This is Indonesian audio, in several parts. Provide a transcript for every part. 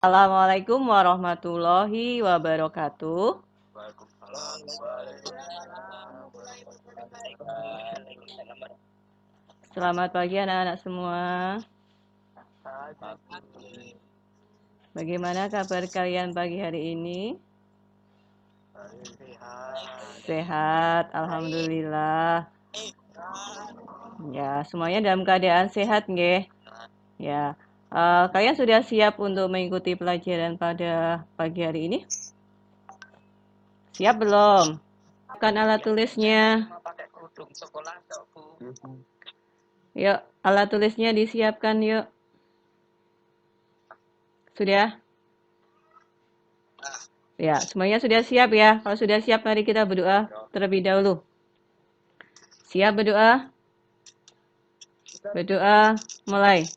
Assalamualaikum warahmatullahi wabarakatuh. Selamat pagi anak-anak semua. Bagaimana kabar kalian pagi hari ini? Sehat, alhamdulillah. Ya, semuanya dalam keadaan sehat, nggih. Ya. Kalian sudah siap untuk mengikuti pelajaran pada pagi hari ini? Siap belum? Kan alat tulisnya. Yuk, alat tulisnya disiapkan yuk. Sudah? Ya, semuanya sudah siap ya. Kalau sudah siap, mari kita berdoa terlebih dahulu. Siap berdoa? Berdoa, mulai.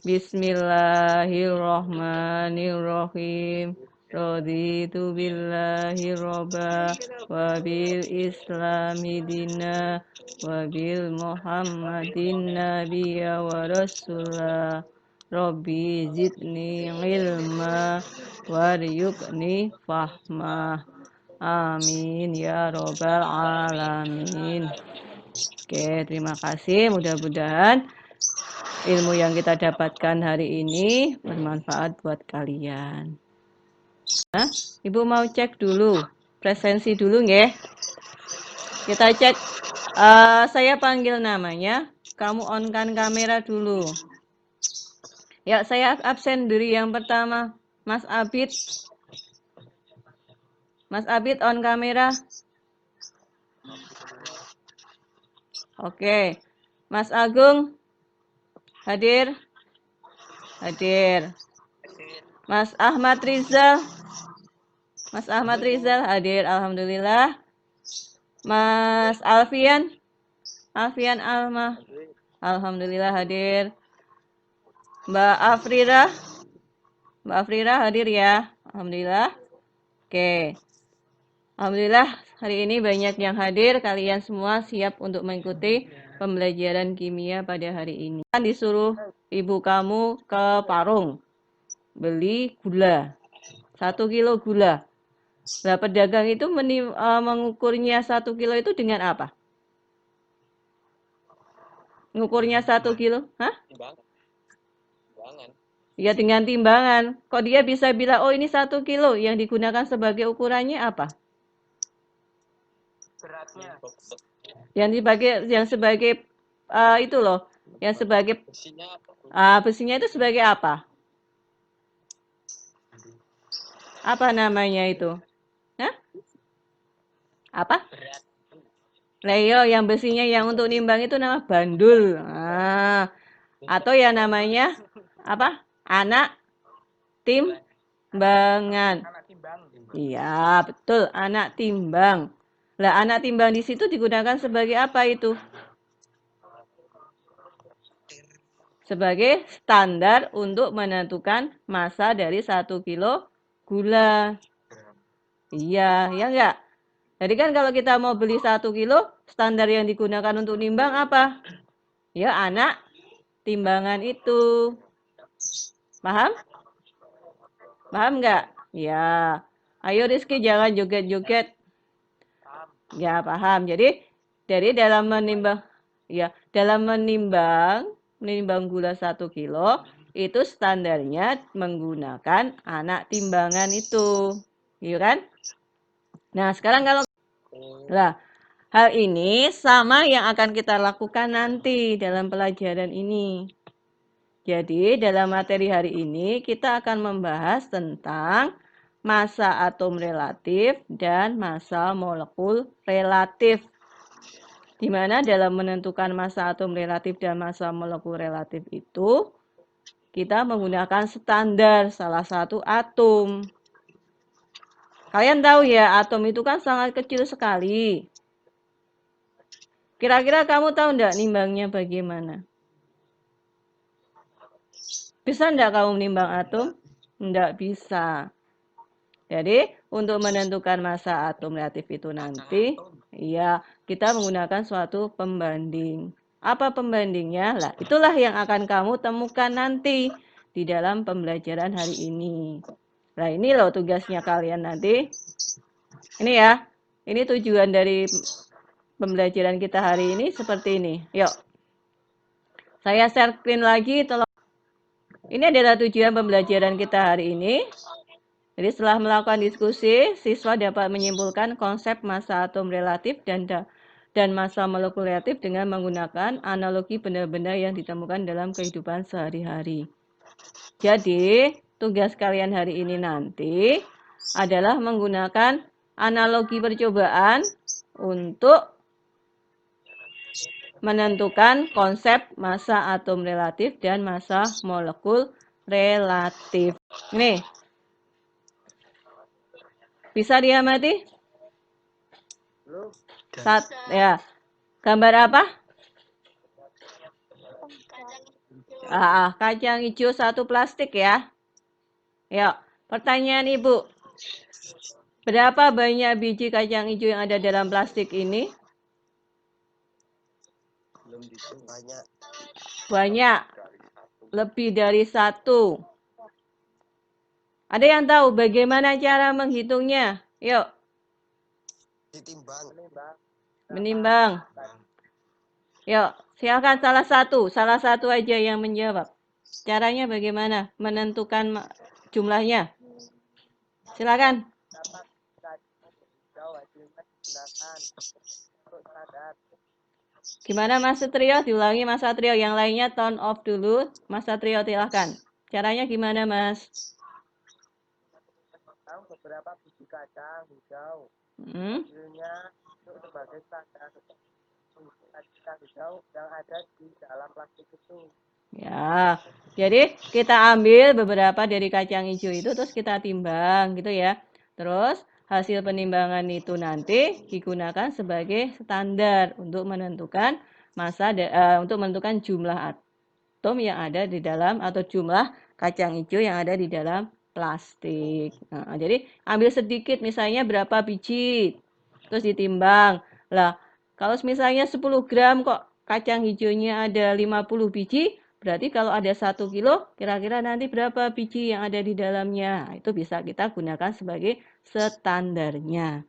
Bismillahirrahmanirrahim. Raditu billahi robba wa bil islami dina wa bil muhammadin nabiyya wa rasulah. Rabbi zidni ilma waryukni fahma. Amin ya robbal alamin. Oke, terima kasih. Mudah-mudahan ilmu yang kita dapatkan hari ini bermanfaat buat kalian. Nah, Ibu mau cek dulu, presensi dulu nggih. Kita cek, saya panggil namanya, kamu on-kan kamera dulu. Ya, saya absen dari yang pertama, Mas Abid. Mas Abid on kamera. Oke, Mas Agung hadir? Hadir. Mas Ahmad Rizal? Mas Ahmad Rizal hadir, alhamdulillah. Mas Alfian? Alfian Alma? Alhamdulillah hadir. Mbak Afrira? Mbak Afrira hadir ya? Alhamdulillah. Oke. Alhamdulillah hari ini banyak yang hadir. Kalian semua siap untuk mengikuti pembelajaran kimia pada hari ini. Kan disuruh ibu kamu ke Parung. Beli gula. 1 kilo gula. Nah, pedagang itu mengukurnya 1 kilo itu dengan apa? Mengukurnya 1 kilo? Hah? Ya dengan timbangan. Kok dia bisa bilang, oh ini 1 kilo. Yang digunakan sebagai ukurannya apa? Beratnya. Yang sebagai itu loh. Yang sebagai besinya itu sebagai apa? Apa namanya itu? Hah? Apa? Leo, yang besinya yang untuk nimbang itu nama bandul. Atau ya namanya apa? Anak timbangan. Iya, betul, anak timbang. Lah, anak timbang di situ digunakan sebagai apa itu? Sebagai standar untuk menentukan massa dari 1 kilo gula. Iya, ya enggak? Jadi kan kalau kita mau beli 1 kilo, standar yang digunakan untuk nimbang apa? Ya, anak timbangan itu. Paham? Paham enggak? Ya. Ayo Rizky, jangan joget-joget. Ya, paham. Jadi, dari dalam menimbang, ya, dalam menimbang gula 1 kilo, itu standarnya menggunakan anak timbangan itu. Iya kan? Nah, sekarang kalau lah, hal ini sama yang akan kita lakukan nanti dalam pelajaran ini. Jadi, dalam materi hari ini kita akan membahas tentang massa atom relatif dan massa molekul relatif. Di mana dalam menentukan massa atom relatif dan massa molekul relatif itu, kita menggunakan standar salah satu atom. Kalian tahu ya, atom itu kan sangat kecil sekali. Kira-kira kamu tahu enggak nimbangnya bagaimana? Bisa enggak kamu menimbang atom? Enggak bisa. Jadi, untuk menentukan massa atom reaktif itu nanti, ya, kita menggunakan suatu pembanding. Apa pembandingnya? Lah, itulah yang akan kamu temukan nanti di dalam pembelajaran hari ini. Nah, ini loh tugasnya kalian nanti. Ini ya, ini tujuan dari pembelajaran kita hari ini seperti ini. Yuk, saya share screen lagi. Ini adalah tujuan pembelajaran kita hari ini. Jadi setelah melakukan diskusi, siswa dapat menyimpulkan konsep massa atom relatif dan massa molekul relatif dengan menggunakan analogi benda-benda yang ditemukan dalam kehidupan sehari-hari. Jadi, tugas kalian hari ini nanti adalah menggunakan analogi percobaan untuk menentukan konsep massa atom relatif dan massa molekul relatif. Nih, bisa diamati? Ya. Gambar apa? Kacang hijau satu plastik ya. Yuk, pertanyaan Ibu. Berapa banyak biji kacang hijau yang ada dalam plastik ini? Banyak. Lebih dari 1. Ada yang tahu bagaimana cara menghitungnya? Yuk. Menimbang. Yuk, silakan salah satu aja yang menjawab. Caranya bagaimana menentukan jumlahnya? Silakan. Gimana Mas Satrio? Diulangi Mas Satrio. Yang lainnya turn off dulu. Mas Satrio silakan. Caranya gimana Mas? Beberapa biji kacang hijau. Hasilnya itu sebagai standar kacang hijau yang ada di dalam plastik itu. Ya, jadi kita ambil beberapa dari kacang hijau itu terus kita timbang gitu ya. Terus hasil penimbangan itu nanti digunakan sebagai standar untuk menentukan untuk menentukan jumlah atom yang ada di dalam atau jumlah kacang hijau yang ada di dalam plastik. Nah, jadi ambil sedikit misalnya berapa biji terus ditimbang. Lah, kalau misalnya 10 gram kok kacang hijaunya ada 50 biji, berarti kalau ada 1 kilo, kira-kira nanti berapa biji yang ada di dalamnya. Itu bisa kita gunakan sebagai standarnya.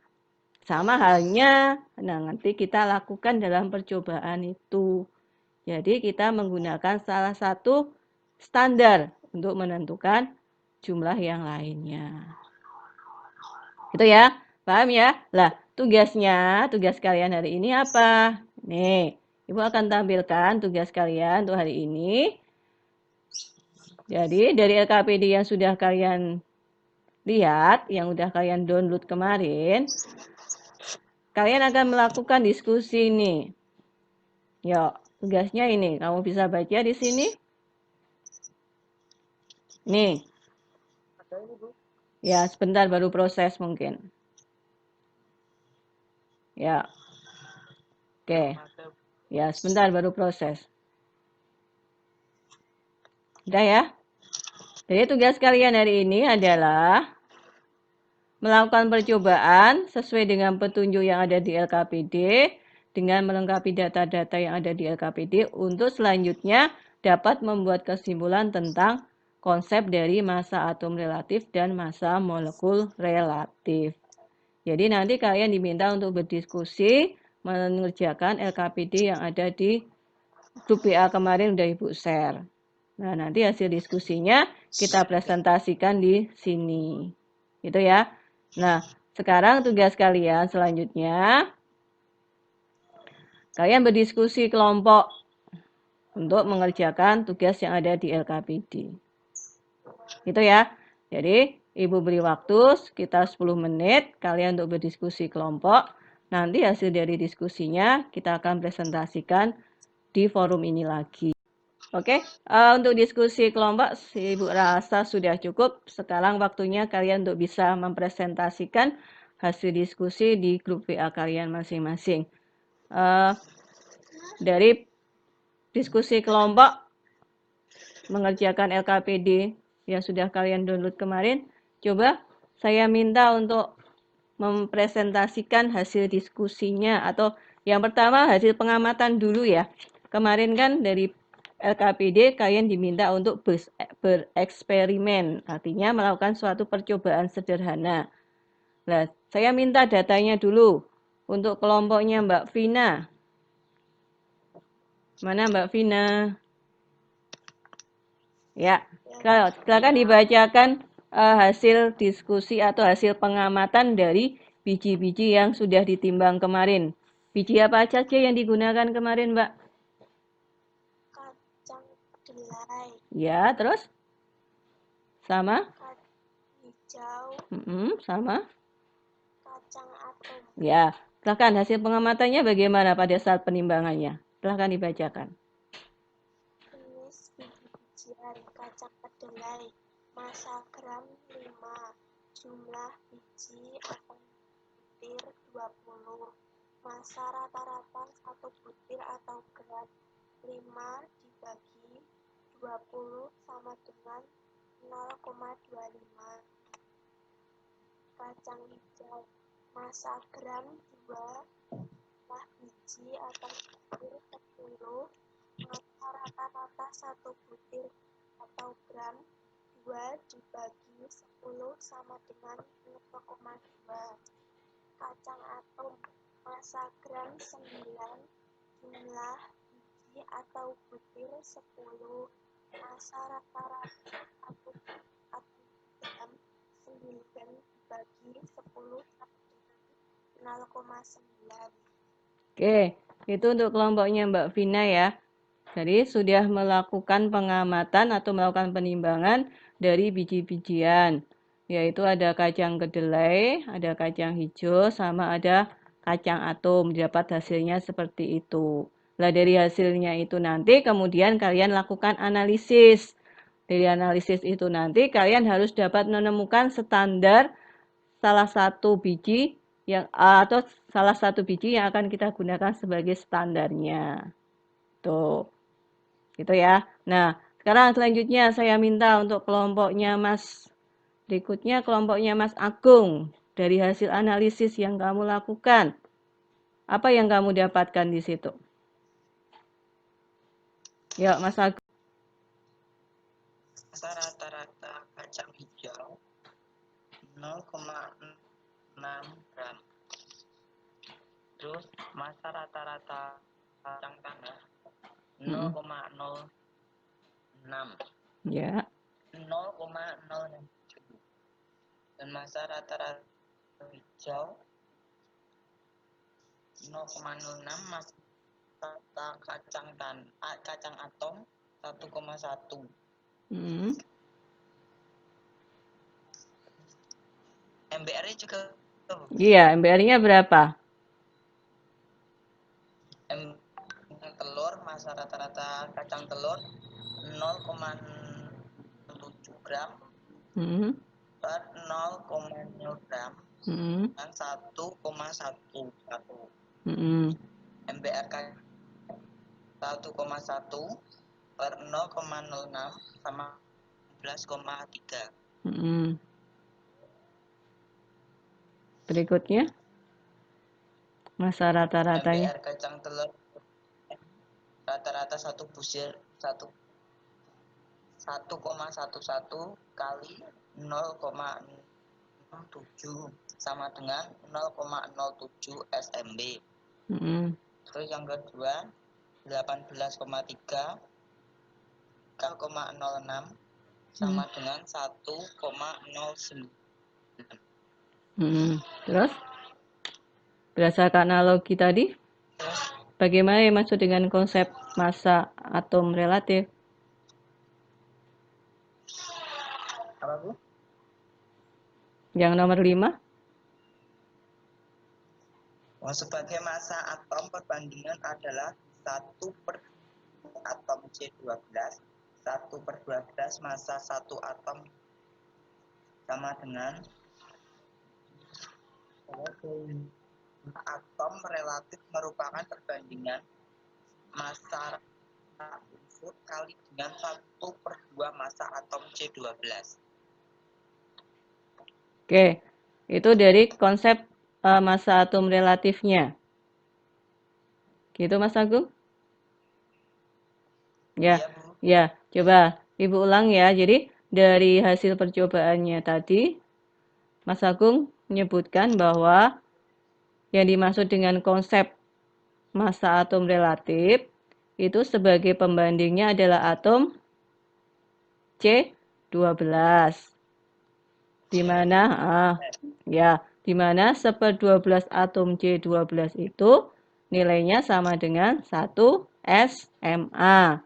Sama halnya, nah nanti kita lakukan dalam percobaan itu. Jadi kita menggunakan salah satu standar untuk menentukan jumlah yang lainnya. Gitu ya, paham ya? Lah, tugas kalian hari ini apa? Nih, Ibu akan tampilkan tugas kalian untuk hari ini. Jadi, dari LKPD yang sudah kalian lihat, yang sudah kalian download kemarin, kalian akan melakukan diskusi nih. Yuk, tugasnya ini. Kamu bisa baca di sini. Nih. Ya, sebentar baru proses mungkin. Ya. Oke. Ya, sebentar baru proses. Udah ya? Jadi tugas kalian hari ini adalah melakukan percobaan sesuai dengan petunjuk yang ada di LKPD dengan melengkapi data-data yang ada di LKPD untuk selanjutnya dapat membuat kesimpulan tentang konsep dari massa atom relatif dan massa molekul relatif. Jadi nanti kalian diminta untuk berdiskusi mengerjakan LKPD yang ada di grup WA kemarin udah Ibu share. Nah, nanti hasil diskusinya kita presentasikan di sini. Gitu ya. Nah, sekarang tugas kalian selanjutnya, kalian berdiskusi kelompok untuk mengerjakan tugas yang ada di LKPD. Gitu ya. Jadi, Ibu beri waktu sekitar 10 menit kalian untuk berdiskusi kelompok. Nanti hasil dari diskusinya kita akan presentasikan di forum ini lagi. Oke, untuk diskusi kelompok, Ibu rasa sudah cukup. Sekarang waktunya kalian untuk bisa mempresentasikan hasil diskusi di grup WA kalian masing-masing. Dari diskusi kelompok, mengerjakan LKPD yang sudah kalian download kemarin, coba saya minta untuk mempresentasikan hasil diskusinya atau yang pertama hasil pengamatan dulu ya. Kemarin kan dari LKPD kalian diminta untuk bereksperimen, artinya melakukan suatu percobaan sederhana. Nah, saya minta datanya dulu untuk kelompoknya Mbak Vina. Mana Mbak Vina? Ya, silakan dibacakan hasil diskusi atau hasil pengamatan dari biji-biji yang sudah ditimbang kemarin. Biji apa saja yang digunakan kemarin, Mbak? Kacang kedelai. Ya, terus? Sama? Hijau. Sama? Kacang atom. Ya, silakan hasil pengamatannya bagaimana pada saat penimbangannya? Silakan dibacakan. Jenis biji-bijian kacang kedelai, massa gram 5, jumlah biji atau butir 20, massa rata-rata 1 butir atau gram 5 dibagi 20 sama dengan 0,25. Kacang hijau, massa gram 2, jumlah biji atau butir 10, massa rata-rata 1 butir atau gram 2 dibagi 10 sama dengan 0,2. Kacang atom, massa gram 9, jumlah biji atau butir 10, massa rata-rata 1 atau gram 9 dibagi 10 sama dengan 0,9. Oke, itu untuk kelompoknya Mbak Vina ya. Jadi sudah melakukan pengamatan atau melakukan penimbangan dari biji-bijian. Yaitu ada kacang kedelai, ada kacang hijau, sama ada kacang atom. Dapat hasilnya seperti itu. Nah, dari hasilnya itu nanti kemudian kalian lakukan analisis. Dari analisis itu nanti kalian harus dapat menemukan standar salah satu biji atau salah satu biji yang akan kita gunakan sebagai standarnya. Tuh. Gitu ya. Nah, sekarang selanjutnya saya minta untuk kelompoknya Mas. Berikutnya kelompoknya Mas Agung. Dari hasil analisis yang kamu lakukan, apa yang kamu dapatkan di situ? Ya, Mas Agung. Massa rata-rata kacang hijau 0,6 gram. Terus massa rata-rata kacang tanah 0,06. Ya. 0,06. Dan massa rata-rata hijau 0,06, massa rata kacang atom 1,1. MBR-nya juga. Iya, MBR-nya berapa? Telur, massa rata-rata kacang telur 0,7 gram per 0,0 gram dan 1,11. MBR 1,1 per 0,06 sama 11,3. Berikutnya, masa rata-ratanya. MBR kacang telur rata-rata satu butir 1,11 kali 0,07 sama dengan 0,07 SMB. Terus yang kedua 18,3 0,06 sama dengan 1,09. Terus berdasarkan analogi tadi, bagaimana yang maksud dengan konsep massa atom relatif? Apa Bu? Yang nomor 5? Sebagai massa atom perbandingan adalah 1 per atom C12, 1 per 12 massa 1 atom sama dengan atom relatif merupakan perbandingan massa unsur kali dengan 1 per 2 massa atom C12. Oke, itu dari konsep massa atom relatifnya. Gitu Mas Agung? Ya, ya, coba Ibu ulang ya. Jadi dari hasil percobaannya tadi, Mas Agung menyebutkan bahwa yang dimaksud dengan konsep massa atom relatif itu sebagai pembandingnya adalah atom C12. Di mana di mana 1/12 atom C12 itu nilainya sama dengan 1 SMA.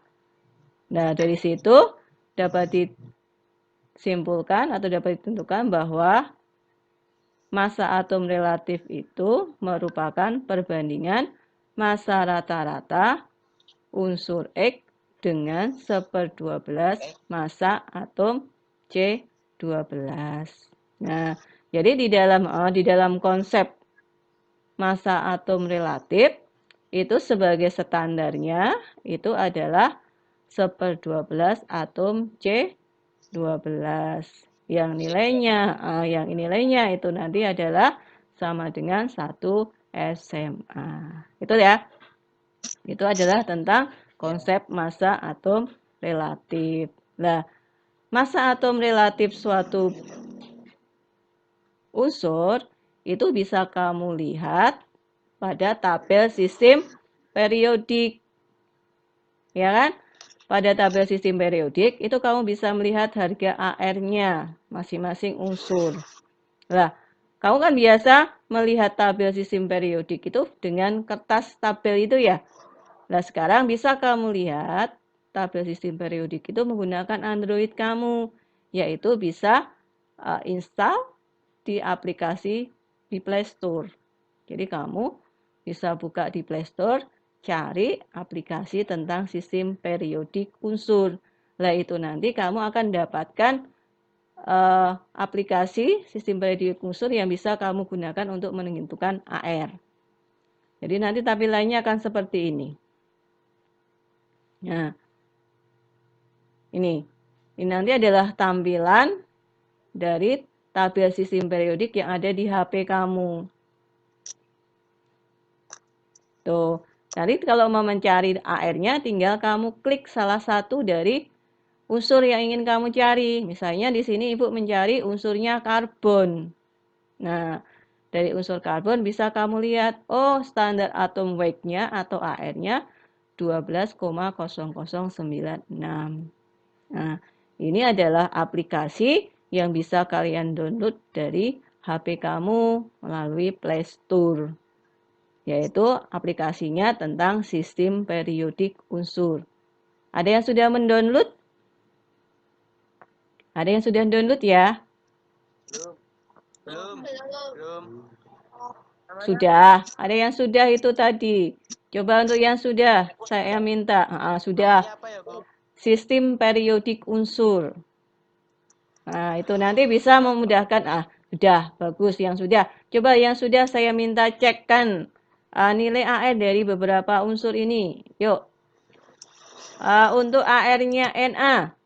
Nah, dari situ dapat disimpulkan atau dapat ditentukan bahwa massa atom relatif itu merupakan perbandingan massa rata-rata unsur X dengan 1/12 massa atom C12. Nah, jadi di dalam konsep massa atom relatif itu sebagai standarnya itu adalah 1/12 atom C12 yang nilainya itu nanti adalah sama dengan 1 SMA. Itu ya. Itu adalah tentang konsep massa atom relatif. Nah, massa atom relatif suatu unsur itu bisa kamu lihat pada tabel sistem periodik. Ya kan? Pada tabel sistem periodik itu kamu bisa melihat harga AR-nya masing-masing unsur. Nah, kamu kan biasa melihat tabel sistem periodik itu dengan kertas tabel itu ya. Nah, sekarang bisa kamu lihat tabel sistem periodik itu menggunakan Android kamu, yaitu bisa install di aplikasi di Play Store. Jadi kamu bisa buka di Play Store, cari aplikasi tentang sistem periodik unsur. Nah, itu nanti kamu akan dapatkan aplikasi sistem periodik unsur yang bisa kamu gunakan untuk menentukan AR. Jadi nanti tampilannya akan seperti ini. Nah, ini nanti adalah tampilan dari tabel sistem periodik yang ada di HP kamu. Tuh, nanti kalau mau mencari AR-nya tinggal kamu klik salah satu dari unsur yang ingin kamu cari. Misalnya di sini Ibu mencari unsurnya karbon. Nah, dari unsur karbon bisa kamu lihat, oh standar atom weight-nya atau AR-nya 12,0096. Nah, ini adalah aplikasi yang bisa kalian download dari HP kamu melalui Play Store, yaitu aplikasinya tentang sistem periodik unsur. Ada yang sudah mendownload? Ada yang sudah download ya? Belum. Sudah. Ada yang sudah itu tadi. Coba untuk yang sudah, saya minta. Sudah. Sistem periodik unsur. Nah, itu nanti bisa memudahkan. Sudah. Bagus yang sudah. Coba yang sudah saya minta cekkan nilai AR dari beberapa unsur ini. Yuk. Untuk AR-nya Na.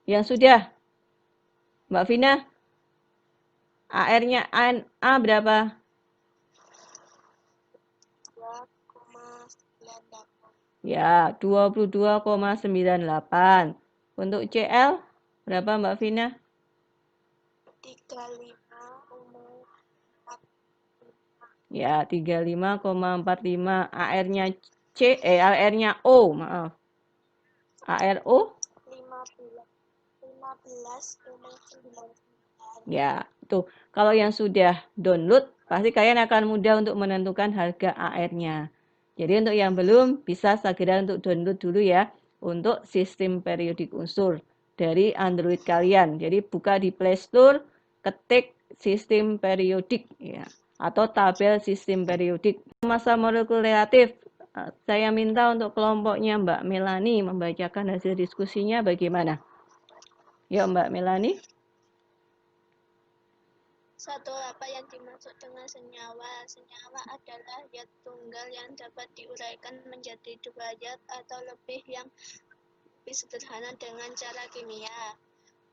Yang sudah. Mbak Vina. AR-nya Na berapa? 2,98. Ya, 22,98. Untuk CL, berapa Mbak Vina? 35,45. Ya, 35,45. AR-nya O, maaf. ARO? 15,99. Ya, tuh. Kalau yang sudah download, pasti kalian akan mudah untuk menentukan harga AR-nya. Jadi untuk yang belum, bisa segera untuk download dulu ya, untuk sistem periodik unsur dari Android kalian. Jadi buka di Play Store, ketik sistem periodik ya, atau tabel sistem periodik. Massa molekul relatif, saya minta untuk kelompoknya Mbak Melani membacakan hasil diskusinya bagaimana? Yuk Mbak Melani. Satu, apa yang dimaksud dengan senyawa? Senyawa adalah zat tunggal yang dapat diuraikan menjadi dua zat atau lebih yang lebih sederhana dengan cara kimia.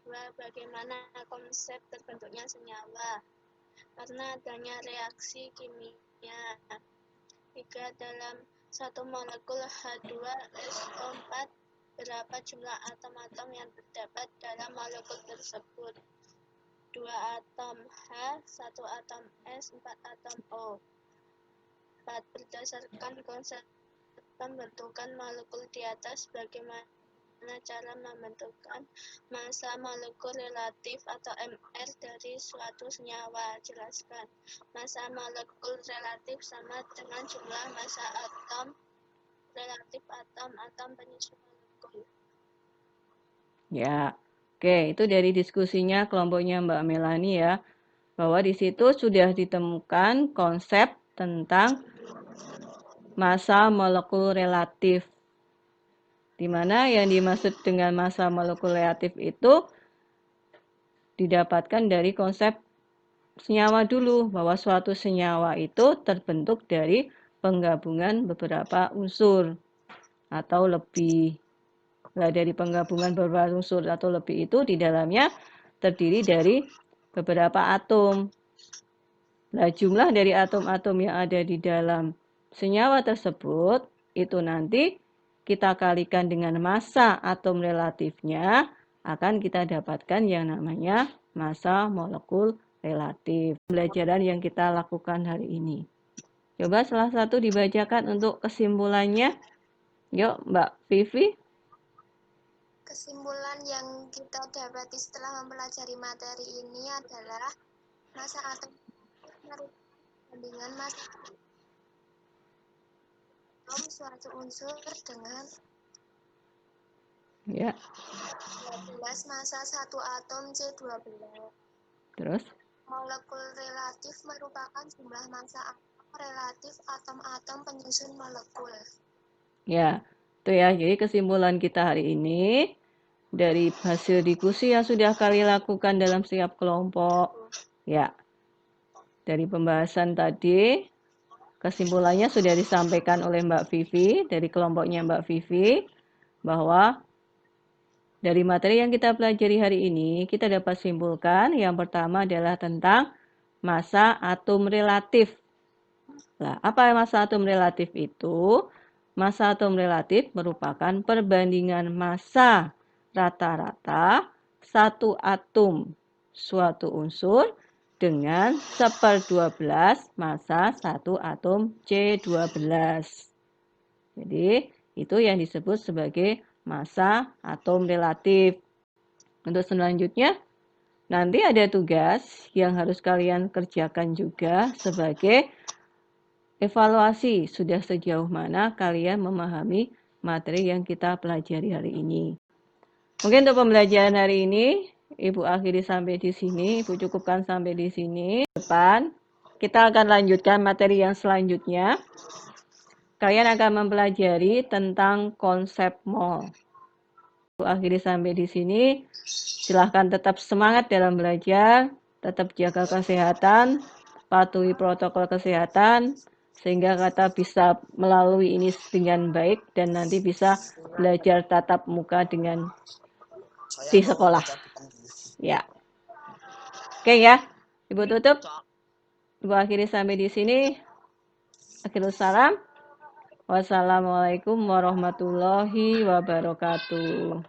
Dua, bagaimana konsep terbentuknya senyawa? Karena adanya reaksi kimia. Tiga, dalam satu molekul H2SO4, berapa jumlah atom-atom yang terdapat dalam molekul tersebut? 2 atom H, 1 atom S, 4 atom O. 4. Berdasarkan konsep pembentukan molekul di atas, bagaimana cara membentukkan massa molekul relatif atau MR dari suatu senyawa? Jelaskan. Massa molekul relatif sama dengan jumlah massa atom relatif atom penyusun molekul. Ya, oke, itu dari diskusinya kelompoknya Mbak Melani ya, bahwa di situ sudah ditemukan konsep tentang massa molekul relatif, di mana yang dimaksud dengan massa molekul relatif itu didapatkan dari konsep senyawa dulu, bahwa suatu senyawa itu terbentuk dari penggabungan beberapa unsur atau lebih. Nah, dari penggabungan beberapa unsur atau lebih itu di dalamnya terdiri dari beberapa atom. Nah, jumlah dari atom-atom yang ada di dalam senyawa tersebut itu nanti kita kalikan dengan massa atom relatifnya, akan kita dapatkan yang namanya massa molekul relatif. Pembelajaran yang kita lakukan hari ini. Coba salah satu dibacakan untuk kesimpulannya. Yuk, Mbak Vivi. Kesimpulan yang kita dapati setelah mempelajari materi ini adalah massa atom dengan massa atom suatu unsur dengan Ya. 12 massa satu atom C12. Terus? Molekul relatif merupakan jumlah massa atom relatif atom-atom penyusun molekul. Ya, itu ya. Jadi kesimpulan kita hari ini dari hasil diskusi yang sudah kalian lakukan dalam setiap kelompok. Ya, dari pembahasan tadi, kesimpulannya sudah disampaikan oleh Mbak Vivi, dari kelompoknya Mbak Vivi, bahwa dari materi yang kita pelajari hari ini, kita dapat simpulkan yang pertama adalah tentang massa atom relatif. Nah, apa massa atom relatif itu? Massa atom relatif merupakan perbandingan massa rata-rata satu atom suatu unsur dengan 1/12 massa satu atom C12. Jadi, itu yang disebut sebagai massa atom relatif. Untuk selanjutnya, nanti ada tugas yang harus kalian kerjakan juga sebagai evaluasi sudah sejauh mana kalian memahami materi yang kita pelajari hari ini. Mungkin untuk pembelajaran hari ini, Ibu akhiri sampai di sini, Ibu cukupkan sampai di sini. Depan, kita akan lanjutkan materi yang selanjutnya. Kalian akan mempelajari tentang konsep mol. Ibu akhiri sampai di sini. Silahkan tetap semangat dalam belajar, tetap jaga kesehatan, patuhi protokol kesehatan, sehingga kita bisa melalui ini dengan baik dan nanti bisa belajar tatap muka dengan di sekolah. Ya. Oke ya. Ibu tutup. Ibu akhiri sampai di sini. Akhirul salam. Wassalamualaikum warahmatullahi wabarakatuh.